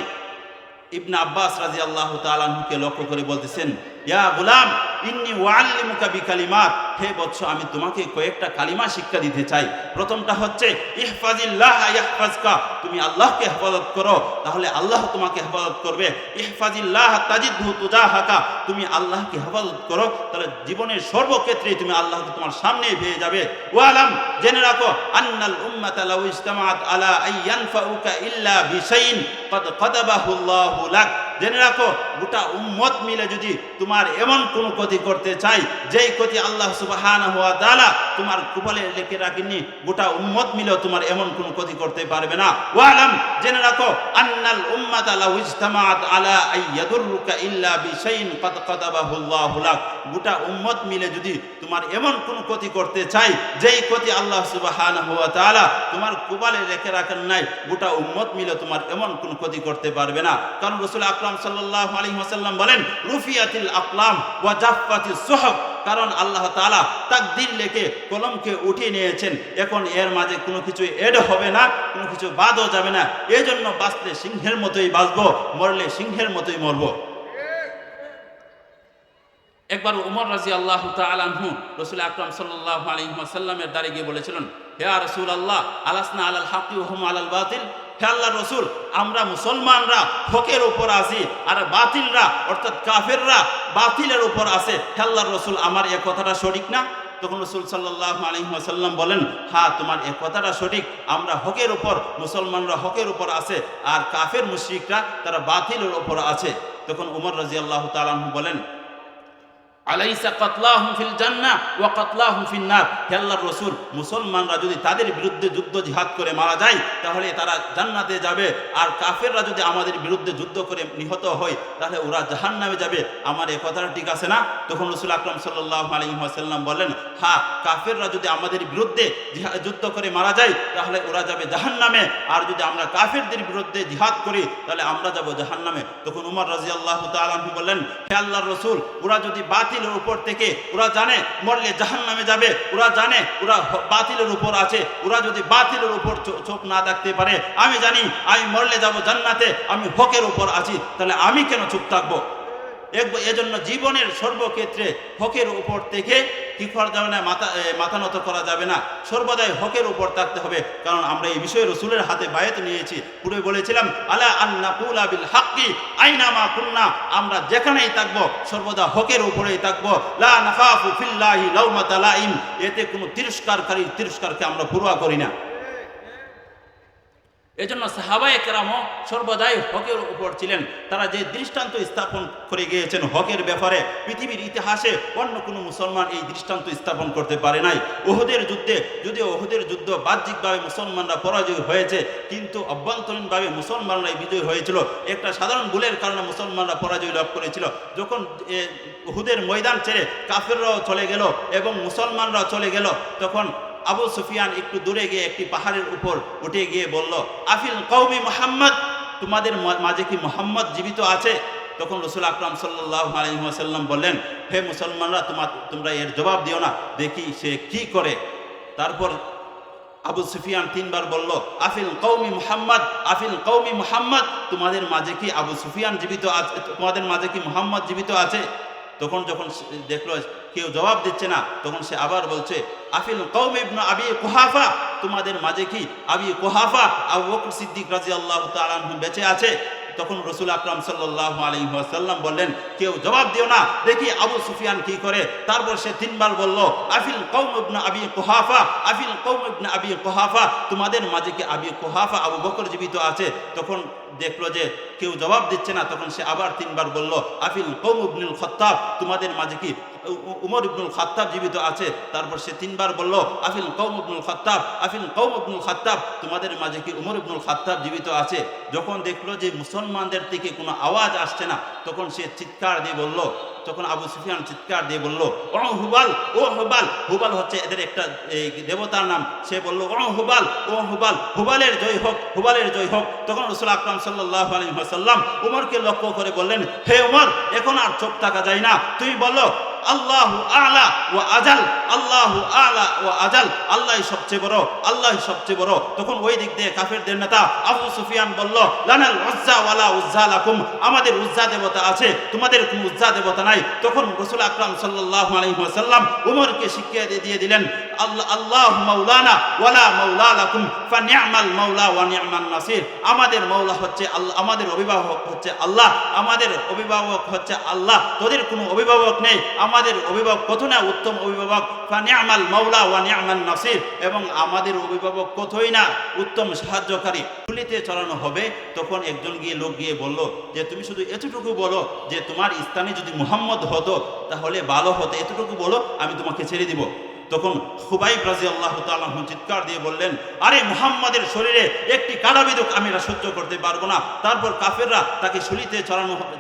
S1: ইবনে আব্বাস রাদিয়াল্লাহু তাআলা আনহুকে লক্ষ্য করে বলতেছেন, ইয়া গুলাম ইন্নী উআল্লিমুকা বিকালিমাত, হে বৎস, আমি তোমাকে কয়েকটা কালিমা শিক্ষা দিতে চাই। প্রথমটা হচ্ছে ইহফাজিল্লাহ ইয়াহফাজকা, তুমি আল্লাহকে হেফাজত করো, তাহলে আল্লাহ তোমাকে হেফাজত করবে। ইহফাজিল্লাহ তাজিদহু তুজাহাকা, তুমি আল্লাহকে হেফাজত করো, তাহলে জীবনের সর্বক্ষেত্রে তুমি আল্লাহকে তোমার সামনে পেয়ে যাবে। ওয়ালাম, জেনে রাখো, আন্নাল উম্মাতা লাউ ইজতামাআত আলা আইয়ানফাউকা ইল্লা বিশাইইন ক্বাদ কাতাবাহুল্লাহু লাক, জেনে রাখো, গোটা উম্মত মিলে যদি তোমার এমন কোনো ক্ষতি করতে চাই, যেই ক্ষতি আল্লাহ সুবহানাহু ওয়া তাআলা তোমার কপালে লিখে রাখেননি, গোটা উম্মত মিলেও তোমার এমন কোনো ক্ষতি করতে পারবে না। ওয়ালাম, জেনে রাখো, আন্নাল উম্মাতা লাউ ইজতামাআত আলা আইয়াদুররুকা ইল্লা বিশাইইন ক্বাদ কাতাবাহুল্লাহু লাক, গোটা উম্মত মিলে যদি তোমার এমন কোনো ক্ষতি করতে চাই, যেই ক্ষতি আল্লাহ সুবহানাহু ওয়া তাআলা তোমার কপালে লিখে রাখেন নাই, গোটা উম্মত মিলে তোমার এমন কোনো ক্ষতি করতে পারবে না। কারণ রাসূল আকরাম সাল্লাল্লাহু আলাইহি ওয়াসাল্লাম বলেন, রুফিয়াতিল আকলাম ওয়া জাফফাতিস সুহুফ, কারণ আল্লাহ তাআলা তাকদীর লিখে কলমকে উঠিয়ে নিয়েছেন। এখন এর মাঝে কোনো কিছু এড হবে না, কোনো কিছু বাদও যাবে না। এই জন্য বাঁচলে সিংহের মতোই বাঁচবো, মরলে সিংহের মতোই মরব। একবার উমর রাদিয়াল্লাহু তাআলা আনহু রাসূল আকরাম সাল্লাল্লাহু আলাইহি ওয়াসাল্লামের দ্বারে গিয়ে বলেছিলেন, হে রাসূলুল্লাহ, আলাসনা আলাল হাক্কি ওয়া হুম আলাল বাতিল, হে আল্লাহর রাসূল, আমরা মুসলমানরা হকের উপর আছি, আর বাতিলরা অর্থাৎ কাফেররা বাতিলের উপর আছে। হে আল্লাহর রাসূল, আমার এই কথাটা সঠিক না? তখন রাসূল সাল্লাল্লাহু আলাইহি ওয়াসাল্লাম বলেন, হ্যাঁ, তোমার এই কথাটা সঠিক, আমরা হকের উপর, মুসলমানরা হকের উপর আছে, আর কাফের মুশরিকরা তারা বাতিলের উপর আছে। তখন উমর রাদিয়াল্লাহু তাআলা আনহু বলেন, আলাইসা কাতলাহুম ফিল জান্নাহ ওয়া কাতলাহুম ফিন নার। হে আল্লাহর রাসূল, মুসলমানরা যদি তাদের বিরুদ্ধে যুদ্ধ জিহাদ করে মারা যায় তাহলে তারা জান্নাতে যাবে, আর কাফেররা যদি আমাদের বিরুদ্ধে যুদ্ধ করে নিহত হয় তাহলে ওরা জাহান্নামে যাবে। আমার এই কথাটা ঠিক আছে না? তখন রাসূল আকরাম সাল্লাল্লাহু আলাইহি ওয়াসাল্লাম বললেন, হ্যাঁ, কাফেররা যদি আমাদের বিরুদ্ধে যুদ্ধ করে মারা যায় তাহলে ওরা যাবে জাহান্নামে, আর যদি আমরা কাফেরদের বিরুদ্ধে জিহাদ করি তাহলে আমরা যাব জাহান্নামে। তখন উমর রাদিয়াল্লাহু তাআলা আনহু বললেন, হে আল্লাহর রাসূল, ওরা যদি বাতিলের উপর থেকে, ওরা জানে মরলে জাহান্নামে যাবে, ওরা জানে ওরা বাতিলের উপর আছে, ওরা যদি বাতিলের উপর চোখ না রাখতে পারে, আমি জানি আমি মরলে যাব জান্নাতে, আমি হকের উপর আছি, তাহলে আমি কেন চুপ থাকবো? এজন্য জীবনের সর্বক্ষেত্রে হকের উপর থেকে কি করা যাবে না, মাথা নত করা যাবে না, সর্বদাই হকের উপর থাকতে হবে। কারণ আমরা এই বিষয়ে রাসূলের হাতে বায়াত নিয়েছি, পুরো বলেছিলাম আলা আন নাকুলা বিল হাক্কি আইনামা কুন্না, আমরা যেখানেই থাকবো সর্বদা হকের উপরেই থাকবো। লা নাখাফু ফিল্লাহি লাউমাতা লাইম, এতে কোনো তিরস্কারকারীর তিরস্কারকে আমরা পরোয়া করি না। এজন্য সাহাবায়ে কেরামও সর্বদাই হকের উপর ছিলেন। তারা যে দৃষ্টান্ত স্থাপন করে গিয়েছেন হকের ব্যাপারে, পৃথিবীর ইতিহাসে অন্য কোনো মুসলমান এই দৃষ্টান্ত স্থাপন করতে পারে নাই। উহুদের যুদ্ধে, যদিও উহুদের যুদ্ধ বাহ্যিকভাবে মুসলমানরা পরাজয় হয়েছে, কিন্তু অভ্যন্তরীণভাবে মুসলমানরাই বিজয় হয়েছিল। একটা সাধারণ ভুলের কারণে মুসলমানরা পরাজয় লাভ করেছিল। যখন উহুদের ময়দান ছেড়ে কাফেররাও চলে গেল এবং মুসলমানরাও চলে গেল, তখন আবু সুফিয়ান একটু দূরে গিয়ে একটি পাহাড়ের উপর উঠে গিয়ে বলল, আফিল কওমি মুহাম্মদ, তোমাদের মাঝে কি মুহাম্মদ জীবিত আছে? তখন রাসূল আকরাম সাল্লাল্লাহু আলাইহি ওয়াসাল্লাম বললেন, হে মুসলমানরা, তোমরা এর জবাব দিও না, দেখি সে কি করে। তারপর আবু সুফিয়ান তিনবার বলল, আফিল কওমি মুহাম্মদ, আফিল কওমি মুহাম্মদ, তোমাদের মাঝে কি আবু সুফিয়ান জীবিত আছে? তোমাদের মাঝে কি মুহাম্মদ জীবিত আছে? তখন যখন দেখলো কেউ জবাব দিচ্ছে না, তখন সে আবার বলছে, আফিল কওমি ইবনে আবি কুহাফা, তোমাদের মাঝে কি আবি কুহাফা আবু বকর সিদ্দিক রাদিয়াল্লাহু তাআলা আনহু বেঁচে আছে? তখন রাসূল আকরাম সাল্লাল্লাহু আলাইহি ওয়াসাল্লাম বললেন, কেউ জবাব দিও না, দেখি আবু সুফিয়ান কি করে। তারপর সে তিনবার বলল, আফিল কওম ইবনে আবি কুহাফা, আফিল কওম ইবনে আবি কুহাফা, তোমাদের মাঝে কি আবি কুহাফা আবু বকর জীবিত আছে? তখন দেখলো যে কেউ জবাব দিচ্ছে না, তখন সে আবার তিনবার বলল, আফিল কওম ইবনুল খাত্তাব, তোমাদের মাঝে কি উমর ইবনুল খাত্তাব জীবিত আছে? তারপর সে তিনবার বলল, আফিল কওম ইবনুল খাত্তাব, আফিল কওম ইবনুল খাত্তাব, তোমাদের মাঝে কি উমর ইবনুল খাত্তাব জীবিত আছে? যখন দেখলো যে মুসলমানদের থেকে কোনো আওয়াজ আসছে না, তখন সে চিৎকার দিয়ে বলল, তখন আবু সুফিয়ান চিৎকার দিয়ে বলল, ও হুবাল, ও হুবাল, হুবাল হচ্ছে এদের একটা দেবতার নাম। সে বলল, ও হুবাল, ও হুবাল, হুবালের জয় হোক, হুবালের জয় হোক। তখন রাসূল আকরাম সাল্লাল্লাহু আলাইহি ওয়াসাল্লাম উমরকে লক্ষ্য করে বললেন, হে উমর, এখন আর চোখ থাকা যায় না, তুমি বলো আল্লাহু আ'লা ওয়া আজাল, আল্লাহু আ'লা ওয়া আজাল, আল্লাহই সবচেয়ে বড়, আল্লাহই সবচেয়ে বড়। তখন ওই দিক দিয়ে কাফেরদের নেতা আবু সুফিয়ান বলল, লানাল উজ্জা ওয়ালা উজ্জা লাকুম, আমাদের উজ্জা দেবতা আছে, তোমাদের কোনো উজ্জা দেবতা নাই। তখন রাসূল আকরাম সাল্লাল্লাহু আলাইহি ওয়াসাল্লাম উমরকে শিক্ষা দিয়ে দিলেন, আল্লাহু মাওলানা ওয়ালা মাওলা লাকুম ফানি'মাল মাওলা ওয়া নি'মান নাসির, আমাদের মাওলা হচ্ছে আল্লাহ, আমাদের অভিভাবক হচ্ছে আল্লাহ, আমাদের অভিভাবক হচ্ছে আল্লাহ, তোদের কোনো অভিভাবক নেই, আমাদের অভিভাবক কত না উত্তম অভিভাবক, ফানি'মাল মাওলা ওয়া নি'মান নাসির, এবং আমাদের অভিভাবক কতই না উত্তম সাহায্যকারী। গুলিতে চড়ানো হবে, তখন একজন লোক গিয়ে বলল যে তুমি শুধু এতটুকু বলো যে তোমার স্থানে যদি মুহাম্মদ হতো তাহলে ভালো হতো, এতটুকু বলো, আমি তোমাকে ছেড়ে দিব। তখন খুবাইব রাদিয়াল্লাহু তাআলা চিৎকার দিয়ে বললেন, আরে মুহাম্মাদের শরীরে একটি কাঁটাবিঁধুক আমি সহ্য করতে পারবো না। তারপর কাফেররা তাকে শুলিতে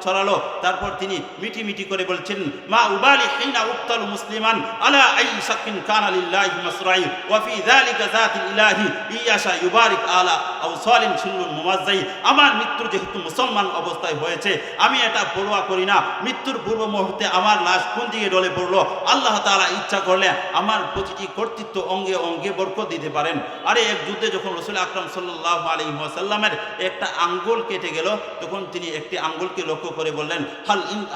S1: ছড়ালো। তারপর তিনি মিটি মিটি করে বলছেন, মা উবালি হিনা উক্তালু মুসলিমান আলা আই শাকিন কানা লিল্লাহি মাসরাই ওয়া ফি যালিকা যাতিল ইলাহি ইয়াশা ইউবারিক আলা আও সালিন শিল্লুন মুমাজ্জাই, আমার মৃত্যু যেহেতু মুসলমান অবস্থায় হয়েছে, আমি এটা পরোয়া করি না, মৃত্যুর পূর্ব মুহূর্তে আমার লাশ কোন দিকে ডলে পড়লো, আল্লাহ তাআলা ইচ্ছা করলে আমার প্রতিটি কর্তৃত্ব অঙ্গে অঙ্গে বরকত দিতে পারেন। আরে এক যুদ্ধে যখন রাসূল আকরাম সাল্লাল্লাহু আলাইহি ওয়াসাল্লামের একটা আঙ্গুল কেটে গেল, তখন তিনি একটি আঙ্গুলকে লক্ষ্য করে বললেন,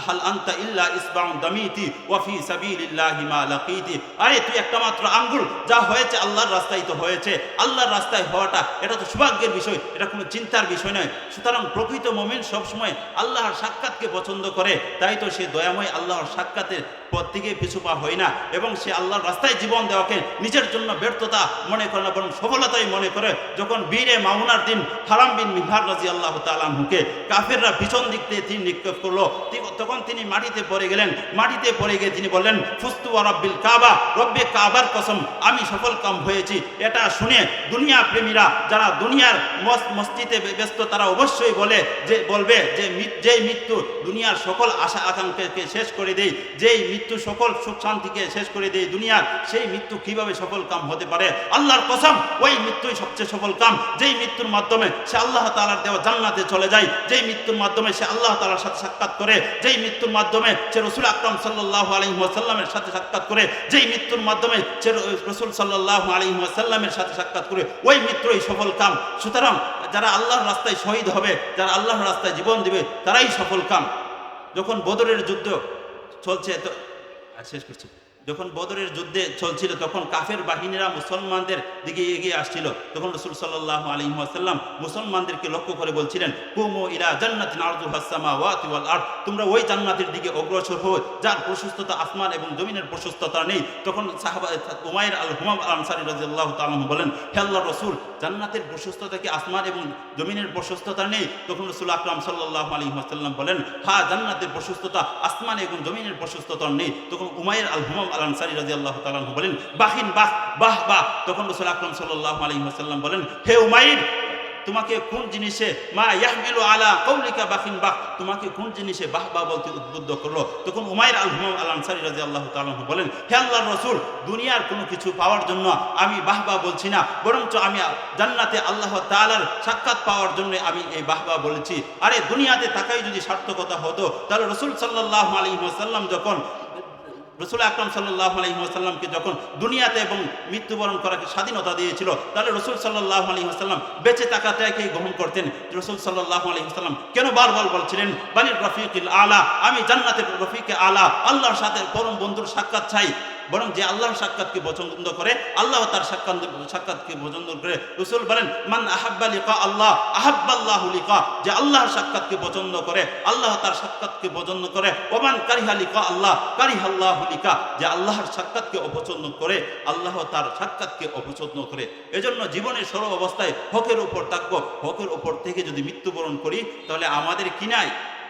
S1: হাল আনতা ইল্লা ইসবাউন দামিতি ওয়া ফি সাবিলিল্লাহি মা লাকিতি, আরে তুই একটা মাত্র আঙ্গুল, যা হয়েছে আল্লাহর রাস্তায় তো হয়েছে, আল্লাহর রাস্তায় হওয়াটা এটা তো সৌভাগ্যের বিষয়, এটা কোনো চিন্তার বিষয় নয়। সুতরাং প্রকৃত মুমিন সবসময় আল্লাহর সাক্ষাৎকে পছন্দ করে, তাই তো সে দয়াময় আল্লাহর সাক্ষাতের পথ থেকে পিছু পা হয় না, এবং সে আল্লাহর রাস্তায় ব্যর্থতায় জীবন দেওয়াকে নিজের জন্য ব্যর্থতা মনে করে না, বরং সফলতাই মনে করে। যখন বীরে মাউনার দিন হারাম বিন মিহার রাদিয়াল্লাহু তাআলা আনহুকে কাফেররা পিছন দিক দিয়ে তীর নিক্ষেপ করলো, তখন তিনি মাটিতে পড়ে গেলেন। মাটিতে পড়ে গিয়ে তিনি বললেন, ফুস্তু ওয়া রাব্বিল কাবা, রব্বে কাবার কসম, আমি সফল কাম হয়েছি। এটা শুনে দুনিয়া প্রেমীরা যারা দুনিয়ার মসজিদে ব্যস্ত তারা অবশ্যই বলবে যে যেই মৃত্যু দুনিয়ার সকল আশা আকাঙ্ক্ষাকে শেষ করে দেয়, যেই মৃত্যু সকল সুখ শান্তিকে শেষ করে দেয় দুনিয়ার, সেই মৃত্যু কিভাবে সফল কাম হতে পারে? আল্লাহর কসম, ওই মৃত্যুই সবচেয়ে সফল কাম, যেই মৃত্যুর মাধ্যমে সে আল্লাহ তাআলার দেওয়া জান্নাতে চলে যায়, যেই মৃত্যুর মাধ্যমে সে আল্লাহ তাআলার সাথে সাক্ষাৎ করে, যেই মৃত্যুর মাধ্যমে সে রাসূল আকরাম সাল্লাল্লাহু আলাইহি ওয়াসাল্লামের সাথে সাক্ষাৎ করে, যেই মৃত্যুর মাধ্যমে সে রাসূল সাল্লাল্লাহু আলাইহি ওয়াসাল্লামের সাথে সাক্ষাৎ করে, ওই মৃত্যুই সফল কাম। সুতরাং যারা আল্লাহর রাস্তায় শহীদ হবে, যারা আল্লাহর রাস্তায় জীবন দিবে, তারাই সফল কাম। যখন বদরের যুদ্ধ চলছে, তো শেষ করছি, যখন বদরের যুদ্ধে চলছিল তখন কাফের বাহিনীরা মুসলমানদের দিকে এগিয়ে আসছিল। তখন রাসূল সাল্লাল্লাহু আলাইহি ওয়াসাল্লাম মুসলমানদেরকে লক্ষ্য করে বলছিলেন, কুমু ইলা জান্নাতিন আরদুহাস সামাওয়াতি ওয়াল আরদ, তোমরা ওই জান্নাতের দিকে অগ্রসর হও যার প্রশস্ততা আসমান এবং জমিনের প্রশস্ততা নেই। তখন সাহাবা উমাইর আল হুমাম আল আনসারী রাদিয়াল্লাহু তাআলা বলেন, হে আল্লাহর রাসূল, জান্নাতের প্রশস্ততা কি আসমান এবং জমিনের প্রশস্ততা নেই? তখন রাসূল আকরাম সাল্লাল্লাহু আলাইহি ওয়াসাল্লাম বলেন, হ্যাঁ, জান্নাতের প্রশস্ততা আসমান এবং জমিনের প্রশস্ততা নেই। তখন উমাইর আল হুমাম আল আনসারী রাদিয়াল্লাহু তাআলা বলেন, বাহিন বাহ বাহ বাহ। তখন রাসূল আকরাম সাল্লাল্লাহু আলাইহি ওয়াসাল্লাম বলেন, হে উমাইর, তোমাকে কোন জিনিসে মা ইয়াহমিলু আলা কওলিকা বাহিন বাহ, তোমাকে কোন জিনিসে বাহ বাহ বলতে উদ্বুদ্ধ করলো? তখন উমাইর আল হুমাম আল আনসারী রাদিয়াল্লাহু তাআলা বলেন, হে আল্লাহর রাসূল, দুনিয়ার কোনো কিছু পাওয়ার জন্য আমি বাহ বাহ বলছি না, বরঞ্চ আমি জান্নাতে আল্লাহ তাআলার সাক্ষাৎ পাওয়ার জন্য আমি এই বাহ বাহ বলেছি। আরে দুনিয়াতে তাকাই যদি সার্থকতা হতো, তাহলে রাসূল সাল্লাল্লাহু আলাইহি ওয়াসাল্লাম যখন রাসূল আকরাম সাল্লাল্লাহু আলাইহি ওয়াসাল্লামকে যখন দুনিয়াতে এবং মৃত্যুবরণ করাকে স্বাধীনতা দিয়েছিল, তাহলে রাসূল সাল্লাল্লাহু আলাইহি ওয়াসাল্লাম বেঁচে থাকাটাকে গ্রহণ করতেন। রাসূল সাল্লাল্লাহু আলাইহি ওয়াসাল্লাম কেন বারবার বলছিলেন, বানির রফিকুল আলা, আমি জান্নাতের রফিকে আলা, আল্লাহর সাথে পরম বন্ধুর সাক্ষাৎ চাই। বরং যে আল্লাহর সাক্ষাৎকে পছন্দ করে, আল্লাহ তার সাক্ষাৎকে পছন্দ করে। রাসূল বলেন, মান আহাব্বা লিকা আল্লাহ আহাব্বাল্লাহু লিকা, যে আল্লাহর সাক্ষাৎকে পছন্দ করে, আল্লাহ তার সাক্ষাৎকে পছন্দ করে। ওমান কারিহা লিকা আল্লাহ কারিহাল্লাহু লিকা, যে আল্লাহর সাক্ষাৎকে অপছন্দ করে, আল্লাহ তার সাক্ষাৎকে অপছন্দ করে। এজন্য জীবনের সর্ব অবস্থায় হকের উপর থাকবো। হকের উপর থেকে যদি মৃত্যুবরণ করি, তাহলে আমাদের কি নাই?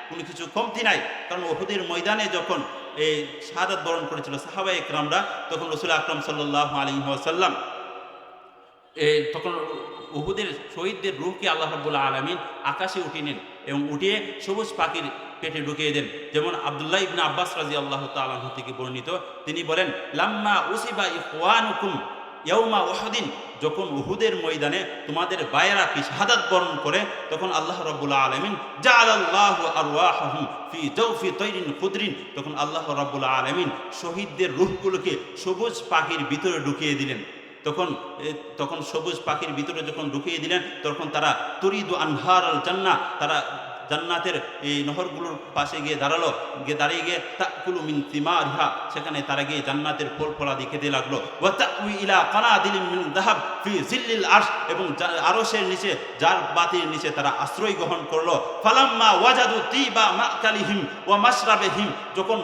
S1: কোনো কিছু কমতি নাই। কারণ উহুদের ময়দানে যখন এই শাহাদাত বরণ করেছিল সাহাবায়ে একরামরা, তখন রাসূল আকরাম সাল্লাল্লাহু আলাইহি ওয়াসাল্লাম তখন উহুদের শহীদদের রূহকে আল্লাহ রাব্বুল আলামিন আকাশে উঠিয়ে নেন এবং উঠিয়ে সবুজ পাখির পেটে ঢুকিয়ে দেন। যেমন আব্দুল্লাহ ইবনে আব্বাস রাদিয়াল্লাহু তাআলা আনহু থেকে বর্ণিত, তিনি বলেন, লাম্মা উসিবা ইখওয়ানুকুম ইয়াউমা উহুদিন, যখন উহুদের ময়দানে তোমাদের বায়রা কি শাহাদাত বরণ করে, তখন আল্লাহ রাব্বুল আলামিন জাআলাল্লাহু আরওয়াহাহুম ফি জাওফি তাইরিন খুদরিন, তখন আল্লাহ রাব্বুল আলামিন শহীদদের রূহগুলোকে সবুজ পাখির ভিতরে ঢুকিয়ে দিলেন। তখন সবুজ পাখির ভিতরে যখন ঢুকিয়ে দিলেন, তখন তারা তুরিদু আনহার আল জান্নাহ, তারা জান্নাতের এই নহরগুলোর পাশে গিয়ে দাঁড়িয়ে গিয়ে তাকুলু মিন তিমারিহা, সেখানে তারা গিয়ে জান্নাতের ফল ফলাদি খেতে লাগলো। ওয়া তাউই ইলা কানাদিলিন মিন যাহাব ফি জিল্লিল আরশ, এবং আরশের নিচে যার বাতির নিচে তারা আশ্রয় গ্রহণ করলো। ফালাম্মা ওয়াজাদু তিবা মাকালিহিম ওয়া মাশরাবিহিম, যখন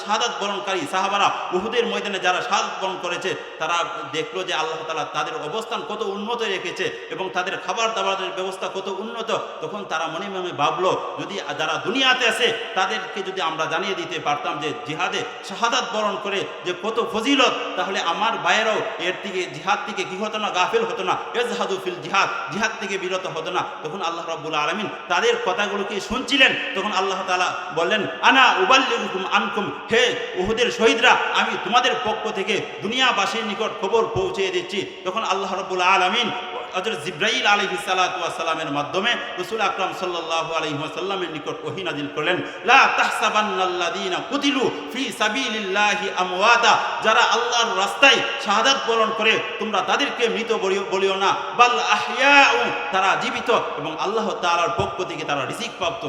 S1: শাহাদাত বরণকারী সাহাবারা উহুদের ময়দানে যারা শাহাদাত বরণ করেছে, তারা দেখলো যে আল্লাহ তাআলা তাদের অবস্থান কত উন্নত রেখেছে এবং তাদের খাবার দাবারের ব্যবস্থা কত উন্নত, তখন তারা মনে মনে ভাবলো, যদি যারা দুনিয়াতে আছে তাদেরকে যদি আমরা জানিয়ে দিতে পারতাম যে জিহাদে শাহাদাত বরণ করে যে কত ফজিলত, তাহলে আমার ভাইয়েরাও এর থেকে জিহাদ থেকে কি হতো না, গাফিল হতো না, ইজহাদু ফিল জিহাদ, জিহাদ থেকে বিরত হতো না। তখন আল্লাহ রাব্বুল আলামিন তাদের কথাগুলোকে শুনছিলেন। তখন আল্লাহ তাআলা বললেন, আনা উবাল্লিগুকুম আনকুম, হে উহুদের শহীদরা, আমি তোমাদের পক্ষ থেকে দুনিয়াবাসীর নিকট খবর পৌঁছে দিচ্ছি। তখন আল্লাহ রাব্বুল আলামিন হযরত জিবরাইল আলাইহিস সালাতু ওয়াস সালামের মাধ্যমে রাসূল আকরাম সাল্লাল্লাহু আলাইহি ওয়াসাল্লামের নিকট ওহী নাযিল করলেন, লা তাহসাবান্নাল্লাযীনা কুতিলু ফি সাবিলিল্লাহি আমওয়াতা, যারা আল্লাহর রাস্তায় শাহাদাত বরণ করে তোমরা তাদেরকে মৃত বলিও না, বাল আহইয়াউ, তারা জীবিত এবং আল্লাহ তাআলার পক্ষ থেকে তারা রিজিক প্রাপ্ত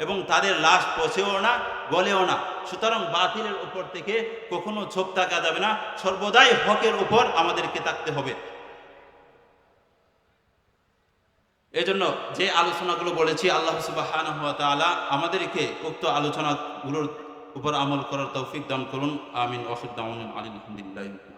S1: এবং তাদের লাশ পচেও না, গলেও না। সুতরাং বাতিলের উপর থেকে কখনো ছোপ থাকা যাবে না, সর্বদাই হকের উপর আমাদেরকে থাকতে হবে। এজন্য যে আলোচনাগুলো বলেছি, আল্লাহ সুবহানাহু ওয়া তাআলা আমাদেরকে উক্ত আলোচনাগুলোর উপর আমল করার তৌফিক দান করুন। আমিন। ওয়া আখিরু দাওয়ানা আলহামদুলিল্লাহ।